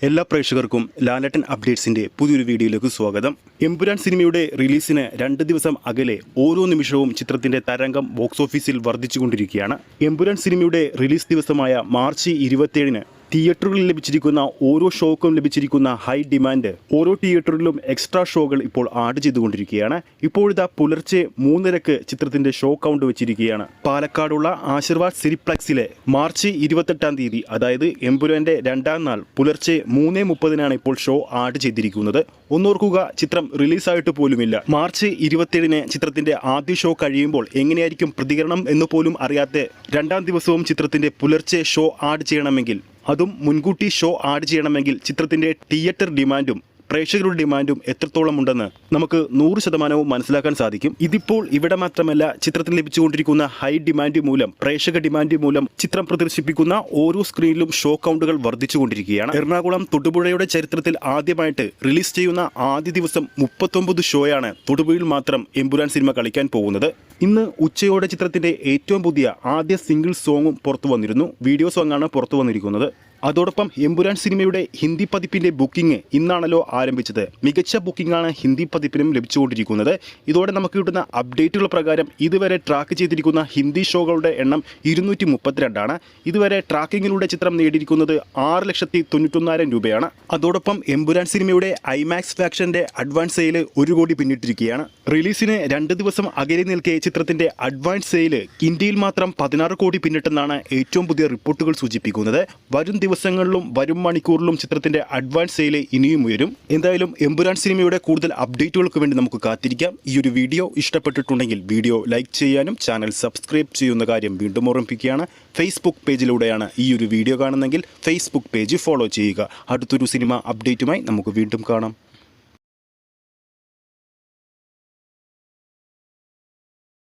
എല്ലാ പ്രേക്ഷകർക്കും ലാലേട്ടൻ അപ്ഡേറ്റ്സിന്റെ പുതിയൊരു വീഡിയോയിലേക്ക് സ്വാഗതം. എമ്പുരാൻ സിനിമയുടെ റിലീസിന് 2 ദിവസം അകലെ ഓരോ നിമിഷവും ചിത്രത്തിന്റെ തരംഗം ബോക്സ് ഓഫീസിൽ വർദ്ധിച്ചുകൊണ്ടിരിക്കുകയാണ്. എമ്പുരാൻ സിനിമയുടെ റിലീസ് ദിവസമായ മാർച്ച് 27-ന് തിയേറ്ററുകളിൽ ലഭിച്ചിരിക്കുന്ന ഓരോ ഷോക്കും ലഭിച്ചിരിക്കുന്ന ഹൈ ഡിമാൻഡ് ഓരോ തിയേറ്ററിലും എക്സ്ട്രാ ഷോകൾ ഇപ്പോൾ ആഡ് ചെയ്തുകൊണ്ടിരിക്കുകയാണ്. ഇപ്പോഴിതാ പുലർച്ചെ 3:30 ചിത്രത്തിന്റെ ഷോ കൗണ്ട് വെച്ചിരിക്കുകയാണ്. പാലക്കാടുള്ള ആശീർവാദ് സിനിപ്ലക്സിലെ മാർച്ച് 28-ാം തീയതി, അതായത് എമ്പുരാന്റെ 2ാം നാൾ പുലർച്ചെ 3:30-നാണ് ഇപ്പോൾ ഷോ ആഡ് ചെയ്തിരിക്കുന്നത്. ഒന്നോർക്കുക, ചിത്രം റിലീസായിട്ട് പോലുമില്ല. മാർച്ച് 27-ന് ചിത്രത്തിന്റെ ആദ്യ ഷോ കഴിയുമ്പോൾ എങ്ങനെയായിരിക്കും പ്രതികരണം എന്ന് പോലും അറിയാത്ത 2ാം ദിവസവും ചിത്രത്തിന്റെ പുലർച്ചെ ഷോ ആഡ് ചെയ്യണമെങ്കിൽ, അതും മുൻകൂട്ടി ഷോ ആഡ് ചെയ്യണമെങ്കിൽ ചിത്രത്തിന്റെ തിയേറ്റർ ഡിമാൻഡും പ്രേക്ഷകരുടെ ഡിമാൻഡും എത്രത്തോളം ഉണ്ടെന്ന് നമുക്ക് 100% മനസ്സിലാക്കാൻ സാധിക്കും. ഇതിപ്പോൾ ഇവിടെ മാത്രമല്ല, ചിത്രത്തിന് ലഭിച്ചുകൊണ്ടിരിക്കുന്ന ഹൈ ഡിമാൻഡ് മൂലം, പ്രേക്ഷക ഡിമാൻഡ് മൂലം ചിത്രം പ്രദർശിപ്പിക്കുന്ന ഓരോ സ്ക്രീനിലും ഷോ കൗണ്ടുകൾ വർദ്ധിച്ചുകൊണ്ടിരിക്കുകയാണ്. എറണാകുളം തൊടുപുഴയുടെ ചരിത്രത്തിൽ ആദ്യമായിട്ട് റിലീസ് ചെയ്യുന്ന ആദ്യ ദിവസം 39 ഷോയാണ് തൊടുപുഴയിൽ മാത്രം എമ്പുരാൻ സിനിമ കളിക്കാൻ പോകുന്നത്. ഇന്ന് ഉച്ചയോടെ ചിത്രത്തിന്റെ ഏറ്റവും പുതിയ ആദ്യ സിംഗിൾ സോങ്ങും പുറത്തു വന്നിരുന്നു. വീഡിയോ സോങ്ങാണ് പുറത്തു വന്നിരിക്കുന്നത്. അതോടൊപ്പം എമ്പുരാൻ സിനിമയുടെ ഹിന്ദി പതിപ്പിന്റെ ബുക്കിംഗ് ഇന്നാണല്ലോ ആരംഭിച്ചത്. മികച്ച ബുക്കിംഗാണ് ഹിന്ദി പതിപ്പിനും ലഭിച്ചുകൊണ്ടിരിക്കുന്നത്. ഇതോടെ നമുക്ക് കിട്ടുന്ന അപ്ഡേറ്റുകൾ പ്രകാരം ഇതുവരെ ട്രാക്ക് ചെയ്തിരിക്കുന്ന ഹിന്ദി ഷോകളുടെ എണ്ണം 232 ഇതുവരെ ട്രാക്കിങ്ങിലൂടെ ചിത്രം നേടിയിരിക്കുന്നത് 6,91,000 രൂപയാണ്. അതോടൊപ്പം എമ്പുരാൻ സിനിമയുടെ ഐമാക്സ് ഫാക്ഷന്റെ അഡ്വാൻസ് സെയിൽ 1 കോടി പിന്നിട്ടിരിക്കുകയാണ്. റിലീസിന് 2 ദിവസം അകലെ നിൽക്കെ ചിത്രത്തിന്റെ അഡ്വാൻസ് സെയിൽ ഇന്ത്യയിൽ മാത്രം 16 കോടി പിന്നിട്ടെന്നാണ് ഏറ്റവും പുതിയ റിപ്പോർട്ടുകൾ സൂചിപ്പിക്കുന്നത്. വരും ദിവസങ്ങളിലും വരും മണിക്കൂറിലും ചിത്രത്തിന്റെ അഡ്വാൻസ് സെയിൽ ഇനിയും ഉയരും. എന്തായാലും എമ്പുരാൻ സിനിമയുടെ കൂടുതൽ അപ്ഡേറ്റുകൾക്ക് വേണ്ടി നമുക്ക് കാത്തിരിക്കാം. ഈ ഒരു വീഡിയോ ഇഷ്ടപ്പെട്ടിട്ടുണ്ടെങ്കിൽ വീഡിയോ ലൈക്ക് ചെയ്യാനും ചാനൽ സബ്സ്ക്രൈബ് ചെയ്യുന്ന കാര്യം വീണ്ടും ഓർമ്മിപ്പിക്കുകയാണ്. ഫേസ്ബുക്ക് പേജിലൂടെയാണ് ഈ ഒരു വീഡിയോ കാണുന്നതെങ്കിൽ ഫേസ്ബുക്ക് പേജ് ഫോളോ ചെയ്യുക. അടുത്തൊരു സിനിമ അപ്ഡേറ്റുമായി നമുക്ക് വീണ്ടും കാണാം.